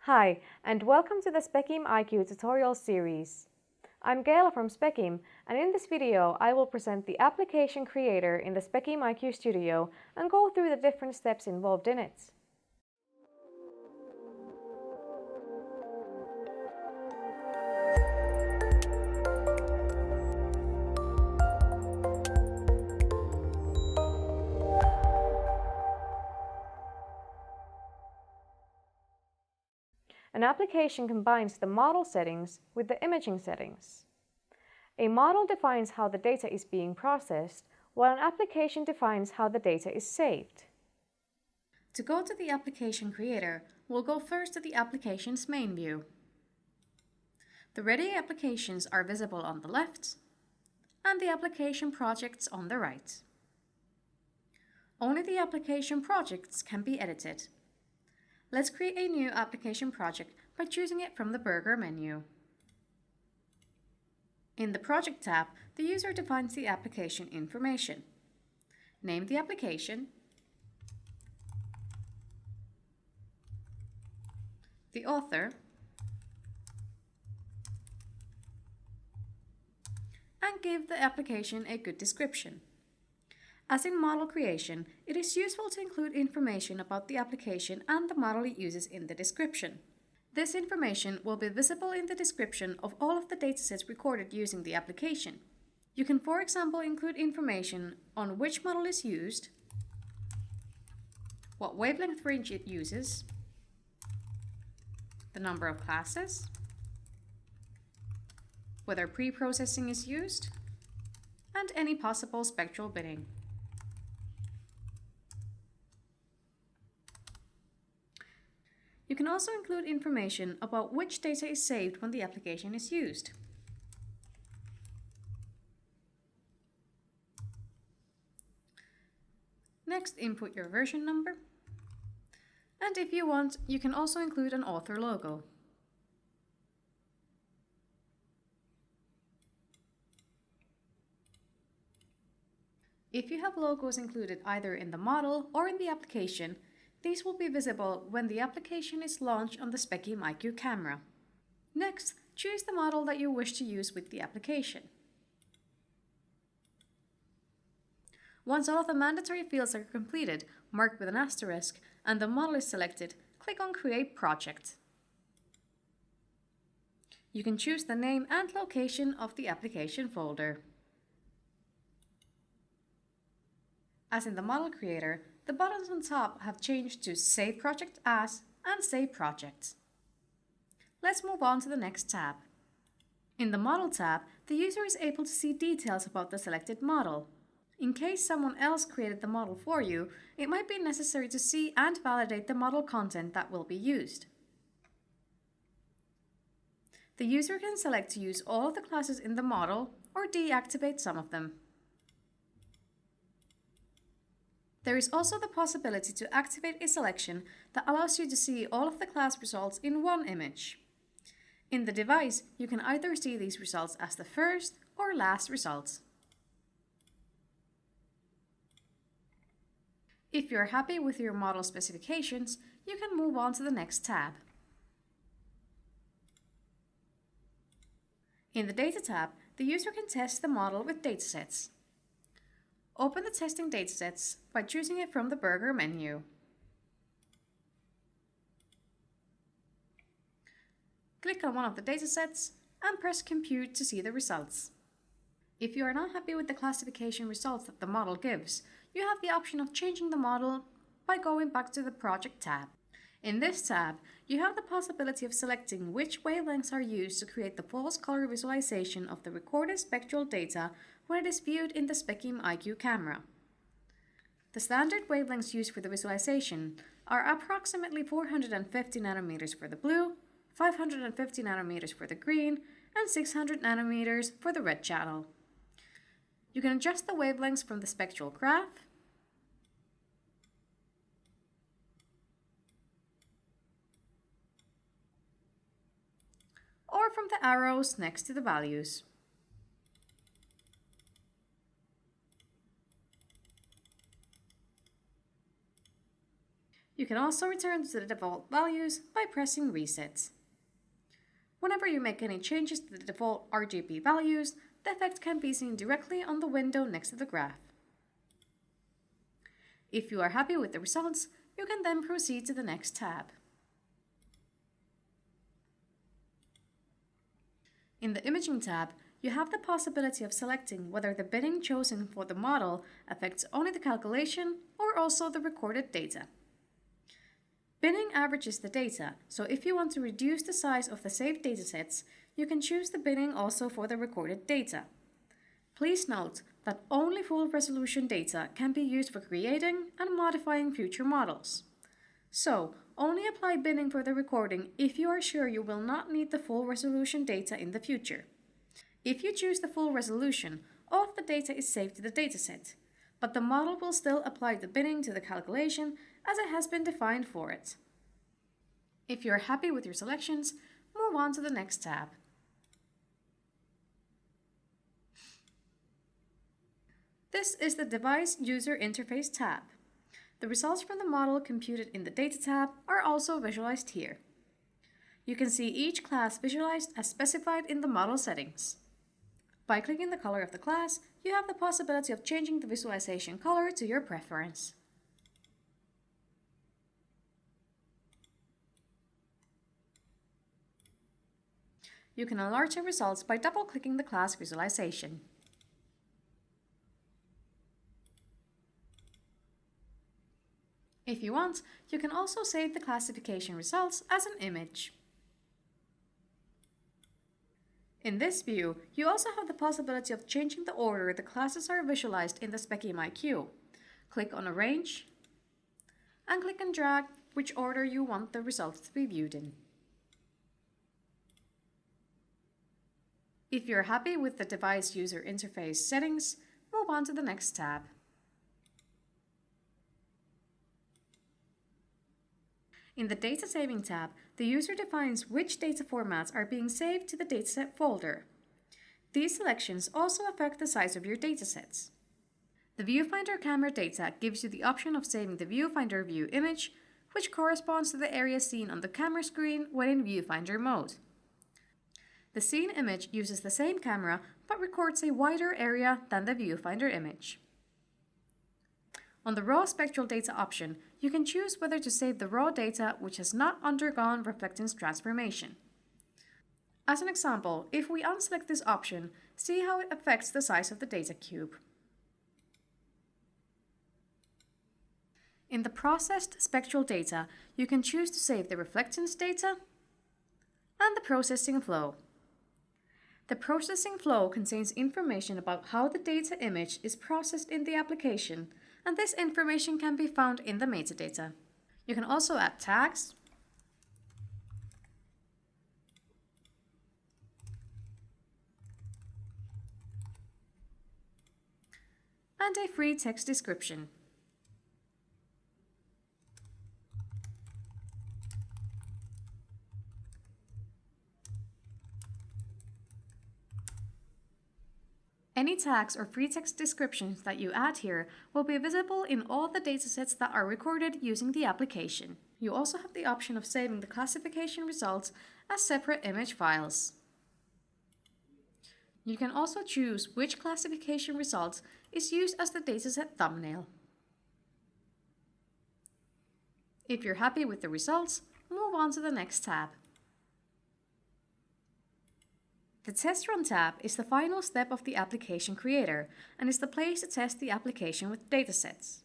Hi, and welcome to the Specim IQ tutorial series. I'm Gail from Specim, and in this video I will present the application creator in the Specim IQ Studio and go through the different steps involved in it. An application combines the model settings with the imaging settings. A model defines how the data is being processed, while an application defines how the data is saved. To go to the application creator, we'll go first to the application's main view. The ready applications are visible on the left, and the application projects on the right. Only the application projects can be edited. Let's create a new application project by choosing it from the burger menu. In the Project tab, the user defines the application information. Name the application, the author, and give the application a good description. As in model creation, it is useful to include information about the application and the model it uses in the description. This information will be visible in the description of all of the datasets recorded using the application. You can, for example, include information on which model is used, what wavelength range it uses, the number of classes, whether pre-processing is used, and any possible spectral binning. You can also include information about which data is saved when the application is used. Next, input your version number. And if you want, you can also include an author logo. If you have logos included either in the model or in the application, these will be visible when the application is launched on the Specim IQ camera. Next, choose the model that you wish to use with the application. Once all of the mandatory fields are completed, mark with an asterisk, and the model is selected, click on Create Project. You can choose the name and location of the application folder. As in the model creator, the buttons on top have changed to Save Project As and Save Project. Let's move on to the next tab. In the Model tab, the user is able to see details about the selected model. In case someone else created the model for you, it might be necessary to see and validate the model content that will be used. The user can select to use all of the classes in the model or deactivate some of them. There is also the possibility to activate a selection that allows you to see all of the class results in one image. In the device, you can either see these results as the first or last results. If you're happy with your model specifications, you can move on to the next tab. In the Data tab, the user can test the model with datasets. Open the testing datasets by choosing it from the burger menu. Click on one of the datasets and press Compute to see the results. If you are not happy with the classification results that the model gives, you have the option of changing the model by going back to the Project tab. In this tab, you have the possibility of selecting which wavelengths are used to create the false color visualization of the recorded spectral data when it is viewed in the Specim IQ camera. The standard wavelengths used for the visualization are approximately 450 nanometers for the blue, 550 nanometers for the green, and 600 nanometers for the red channel. You can adjust the wavelengths from the spectral graph, or from the arrows next to the values. You You can also return to the default values by pressing Reset. Whenever you make any changes to the default RGB values, the effect can be seen directly on the window next to the graph. If you are happy with the results, you can then proceed to the next tab. In the Imaging tab, you have the possibility of selecting whether the binning chosen for the model affects only the calculation or also the recorded data. Binning averages the data, so if you want to reduce the size of the saved datasets, you can choose the binning also for the recorded data. Please note that only full resolution data can be used for creating and modifying future models. So, only apply binning for the recording if you are sure you will not need the full resolution data in the future. If you choose the full resolution, all of the data is saved to the dataset, but the model will still apply the binning to the calculation as it has been defined for it. If you are happy with your selections, move on to the next tab. This is the Device User Interface tab. The results from the model computed in the Data tab are also visualized here. You can see each class visualized as specified in the model settings. By clicking the color of the class, you have the possibility of changing the visualization color to your preference. You can enlarge the results by double-clicking the class visualization. If you want, you can also save the classification results as an image. In this view, you also have the possibility of changing the order the classes are visualized in the Specim IQ. Click on Arrange, and click and drag which order you want the results to be viewed in. If you're happy with the Device User Interface settings, move on to the next tab. In the Data Saving tab, the user defines which data formats are being saved to the dataset folder. These selections also affect the size of your datasets. The Viewfinder camera data gives you the option of saving the Viewfinder view image, which corresponds to the area seen on the camera screen when in Viewfinder mode. The scene image uses the same camera but records a wider area than the Viewfinder image. On the Raw Spectral Data option, you can choose whether to save the raw data which has not undergone reflectance transformation. As an example, if we unselect this option, see how it affects the size of the data cube. In the Processed Spectral Data, you can choose to save the reflectance data and the processing flow. The processing flow contains information about how the data image is processed in the application, and this information can be found in the metadata. You can also add tags, and a free text description. Any tags or free text descriptions that you add here will be visible in all the datasets that are recorded using the application. You also have the option of saving the classification results as separate image files. You can also choose which classification result is used as the dataset thumbnail. If you're happy with the results, move on to the next tab. The Test Run tab is the final step of the application creator and is the place to test the application with datasets.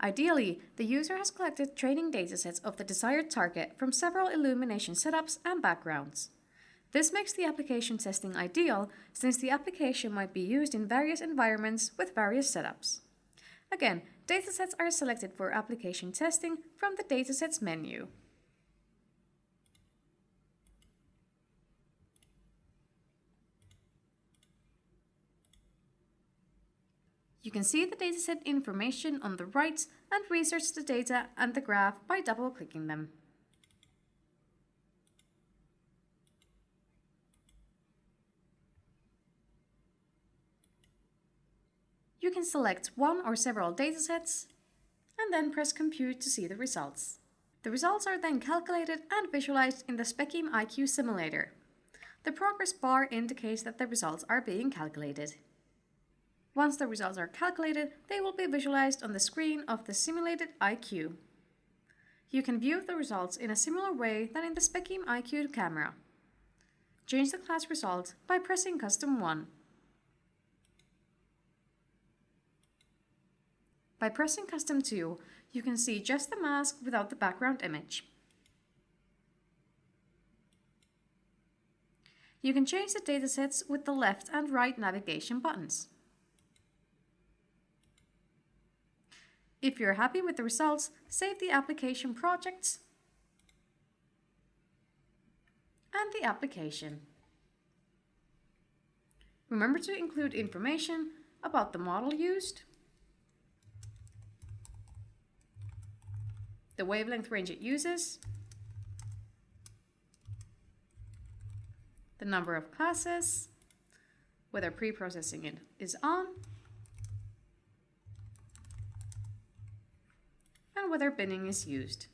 Ideally, the user has collected training datasets of the desired target from several illumination setups and backgrounds. This makes the application testing ideal since the application might be used in various environments with various setups. Again, datasets are selected for application testing from the Datasets menu. You can see the dataset information on the right and research the data and the graph by double-clicking them. You can select one or several datasets and and then press Compute to see the results. The results are then calculated and visualized in the Specim IQ simulator. The progress bar indicates that the results are being calculated. Once the results are calculated, they will be visualized on the screen of the simulated IQ. You can view the results in a similar way than in the Specim IQ camera. Change the class result by pressing Custom 1. By pressing Custom 2, you can see just the mask without the background image. You can change the datasets with the left and right navigation buttons. If you're happy with the results, save the application projects and the application. Remember to include information about the model used, the wavelength range it uses, the number of classes, whether pre-processing is on, and whether binning is used.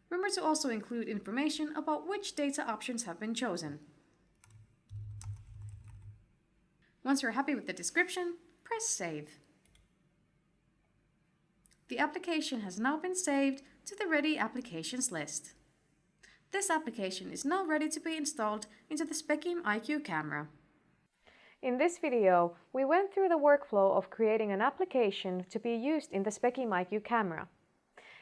Remember to also include information about which data options have been chosen. Once you're happy with the description, press Save. The application has now been saved to the Ready Applications list. This application is now ready to be installed into the Specim IQ camera. In this video, we went through the workflow of creating an application to be used in the Specim IQ camera.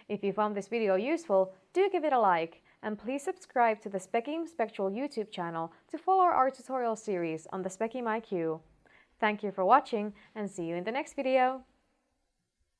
If you found this video useful, do give it a like, and please subscribe to the Specim Spectral YouTube channel to follow our tutorial series on the Specim IQ. Thank you for watching, and see you in the next video!